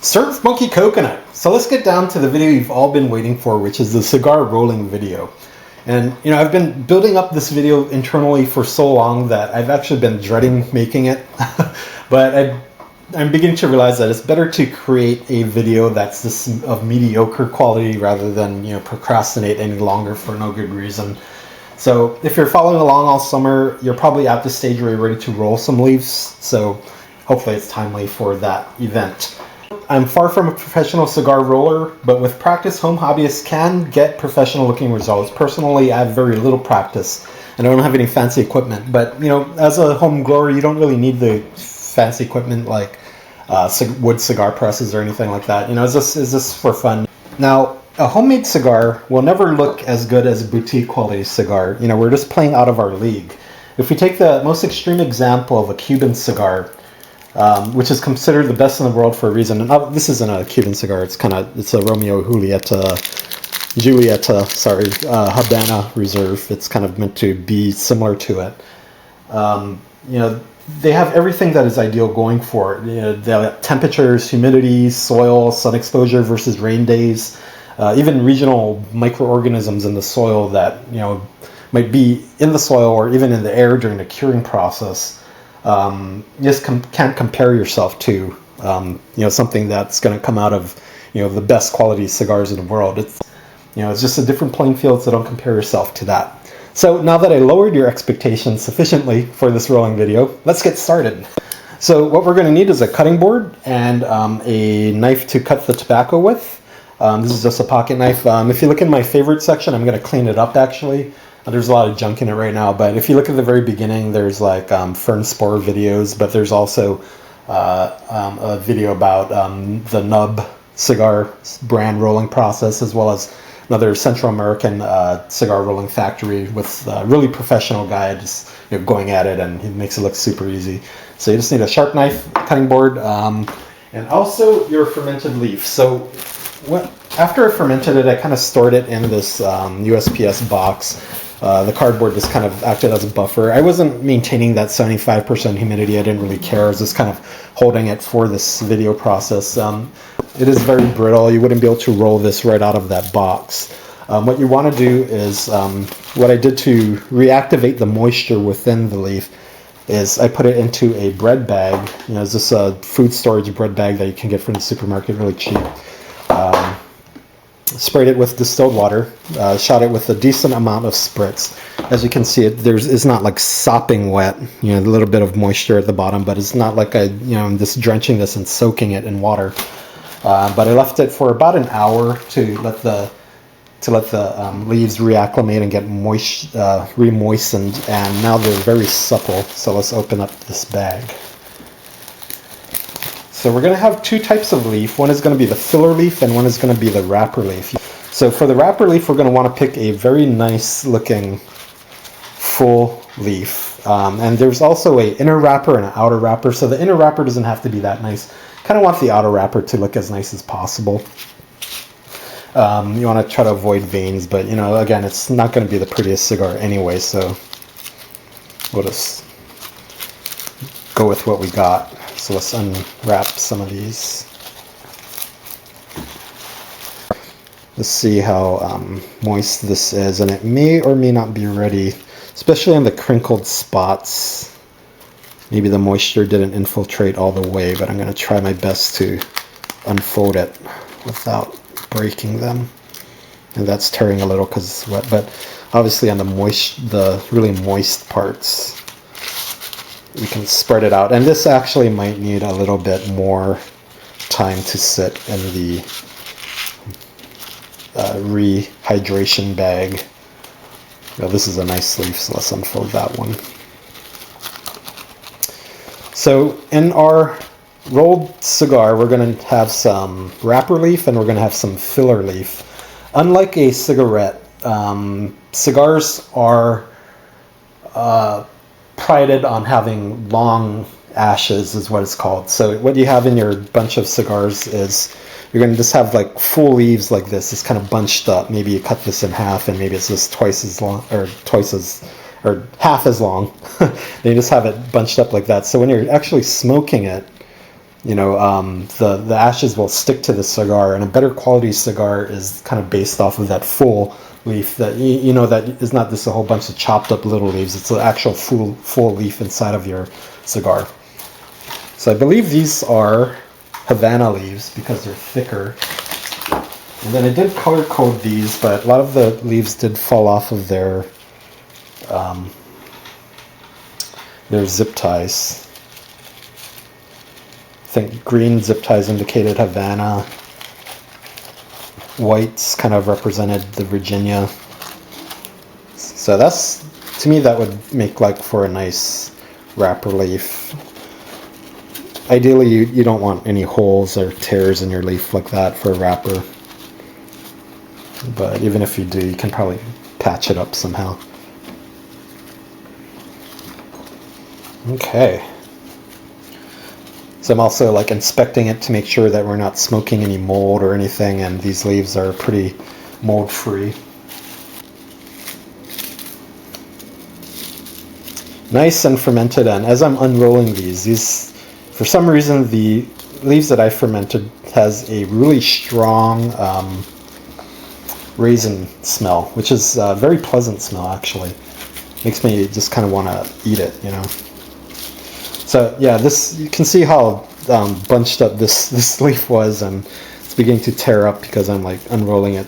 Surf Monkey Coconut. So let's get down to the video you've all been waiting for, which is the cigar rolling video. And I've been building up this video internally for so long that I've actually been dreading making it. But I'm beginning to realize that it's better to create a video that's just of mediocre quality rather than procrastinate any longer for no good reason. So if you're following along all summer, you're probably at the stage where you're ready to roll some leaves. So hopefully it's timely for that event. I'm far from a professional cigar roller, but with practice, home hobbyists can get professional looking results. Personally, I have very little practice and I don't have any fancy equipment. But, as a home grower, you don't really need the fancy equipment like wood cigar presses or anything like that. It's just for fun. Now, a homemade cigar will never look as good as a boutique quality cigar. We're just playing out of our league. If we take the most extreme example of a Cuban cigar, which is considered the best in the world for a reason. And this isn't a Cuban cigar. It's a Romeo Julieta, Habana Reserve. It's kind of meant to be similar to it. They have everything that is ideal going for it. The temperatures, humidity, soil, sun exposure versus rain days, even regional microorganisms in the soil that might be in the soil or even in the air during the curing process. You just can't compare yourself to something that's going to come out of the best quality cigars in the world. It's just a different playing field, so don't compare yourself to that. So now that I lowered your expectations sufficiently for this rolling video, let's get started. So what we're going to need is a cutting board and a knife to cut the tobacco with. This is just a pocket knife. If you look in my favorite section, I'm going to clean it up actually. There's a lot of junk in it right now, but if you look at the very beginning, there's like fern spore videos, but there's also a video about the Nub cigar brand rolling process, as well as another Central American cigar rolling factory with a really professional guy just going at it, and he makes it look super easy. So you just need a sharp knife, cutting board, and also your fermented leaf. So after I fermented it, I kind of stored it in this USPS box. The cardboard just kind of acted as a buffer. I wasn't maintaining that 75% humidity. I didn't really care. I was just kind of holding it for this video process. It is very brittle. You wouldn't be able to roll this right out of that box. What you want to do is, what I did to reactivate the moisture within the leaf is I put it into a bread bag. It's just a food storage bread bag that you can get from the supermarket, really cheap. Sprayed it with distilled water, shot it with a decent amount of spritz. As you can see, it's not like sopping wet, a little bit of moisture at the bottom, but it's not like I'm just drenching this and soaking it in water. But I left it for about an hour to let the leaves reacclimate and get re-moistened, and now they're very supple. So let's open up this bag. So we're going to have two types of leaf. One is going to be the filler leaf and one is going to be the wrapper leaf. So for the wrapper leaf, we're going to want to pick a very nice looking full leaf. And there's also an inner wrapper and an outer wrapper. So the inner wrapper doesn't have to be that nice. Kind of want the outer wrapper to look as nice as possible. You want to try to avoid veins, but again, it's not going to be the prettiest cigar anyway, so we'll just go with what we got. So let's unwrap some of these. Let's see how moist this is, and it may or may not be ready, especially on the crinkled spots. Maybe the moisture didn't infiltrate all the way, but I'm going to try my best to unfold it without breaking them. And that's tearing a little because it's wet, but obviously on the really moist parts, we can spread it out. And this actually might need a little bit more time to sit in the rehydration bag. Well, this is a nice leaf, so let's unfold that one. So in our rolled cigar, we're going to have some wrapper leaf and we're going to have some filler leaf. Unlike a cigarette, cigars are prided on having long ashes, is what it's called. So what you have in your bunch of cigars is you're going to just have like full leaves like this. It's kind of bunched up. Maybe you cut this in half and maybe it's just twice as long or half as long. Then you just have it bunched up like that. So when you're actually smoking it, the ashes will stick to the cigar, and a better quality cigar is kind of based off of that full leaf that that is not just a whole bunch of chopped up little leaves. It's an actual full leaf inside of your cigar. So I believe these are Havana leaves because they're thicker. And then I did color code these, but a lot of the leaves did fall off of their zip ties. I think green zip ties indicated Havana. Whites kind of represented the Virginia. So that's, to me, that would make like for a nice wrapper leaf. Ideally, you don't want any holes or tears in your leaf like that for a wrapper. But even if you do, you can probably patch it up somehow. Okay. So I'm also like inspecting it to make sure that we're not smoking any mold or anything, and these leaves are pretty mold free. Nice and fermented, and as I'm unrolling these for some reason the leaves that I fermented has a really strong raisin smell, which is a very pleasant smell actually. Makes me just kind of want to eat it, So yeah, you can see how bunched up this leaf was, and it's beginning to tear up because I'm like unrolling it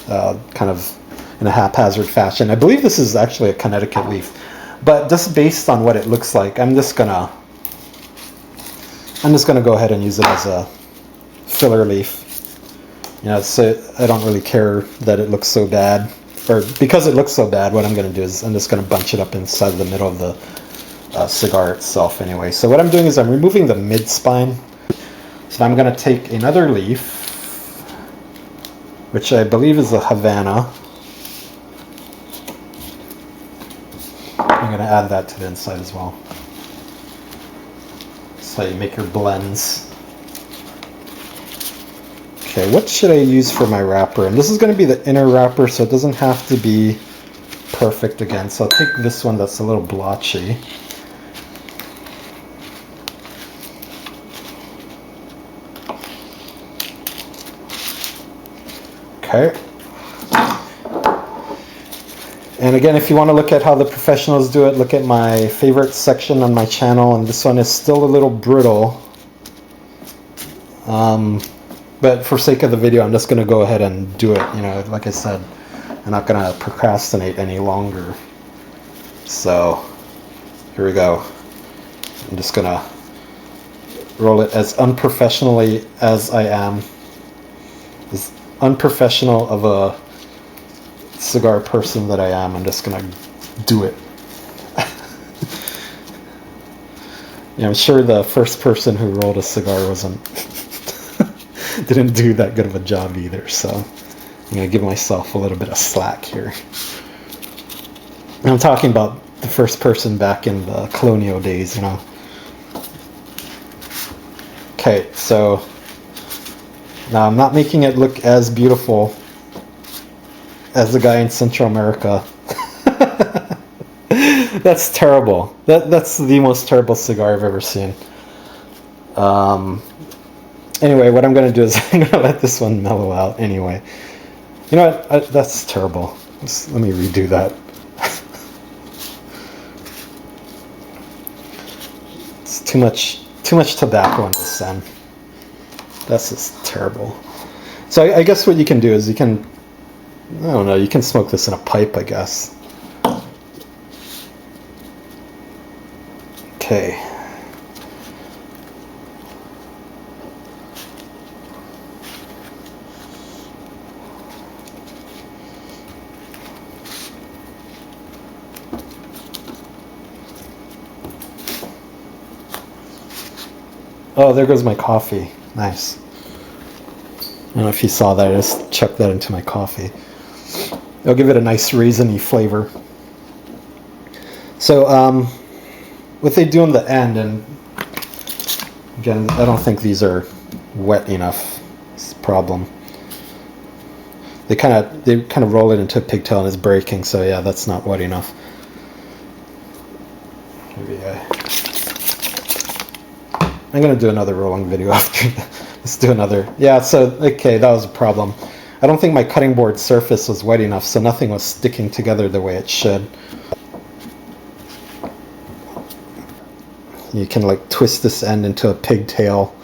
kind of in a haphazard fashion. I believe this is actually a Connecticut leaf, but just based on what it looks like, I'm just gonna go ahead and use it as a filler leaf. So I don't really care that it looks so bad, or because it looks so bad. What I'm gonna do is I'm just gonna bunch it up inside the middle of the cigar itself anyway. So what I'm doing is I'm removing the mid spine. So I'm going to take another leaf, which I believe is a Havana. I'm going to add that to the inside as well. So you make your blends. Okay, what should I use for my wrapper? And this is going to be the inner wrapper, so it doesn't have to be perfect again. So I'll take this one that's a little blotchy. Okay. And again, if you want to look at how the professionals do it, look at my favorite section on my channel, and this one is still a little brittle. But for sake of the video, I'm just going to go ahead and do it. Like I said, I'm not going to procrastinate any longer. So here we go. I'm just going to roll it as unprofessionally as I am. As unprofessional of a cigar person that I am, I'm just gonna do it. I'm sure the first person who rolled a cigar didn't do that good of a job either, so I'm gonna give myself a little bit of slack here. And I'm talking about the first person back in the colonial days, Okay, so now I'm not making it look as beautiful as the guy in Central America. That's terrible. That's the most terrible cigar I've ever seen. Anyway, what I'm going to do is I'm going to let this one mellow out anyway. You know what? That's terrible. Let me redo that. It's too much tobacco in this end. That's just terrible. So I guess what you can do is you can smoke this in a pipe, I guess. Okay. Oh, there goes my coffee. Nice. I don't know if you saw that. I just chucked that into my coffee. It'll give it a nice raisiny flavor. So, what they do in the end, and again, I don't think these are wet enough. It's a problem. They kind of roll it into a pigtail and it's breaking. So yeah, that's not wet enough. Maybe I'm gonna do another rolling video after. Let's do another. Yeah, so okay, that was a problem. I don't think my cutting board surface was wet enough, so nothing was sticking together the way it should. You can like twist this end into a pigtail.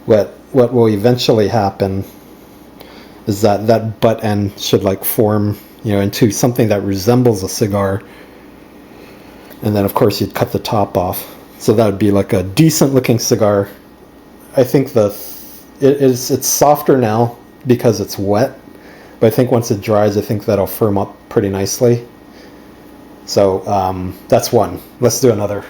What will eventually happen is that butt end should like form, into something that resembles a cigar. And then of course you'd cut the top off. So that would be like a decent looking cigar. I think it's softer now because it's wet, but I think once it dries, I think that'll firm up pretty nicely. So that's one. Let's do another.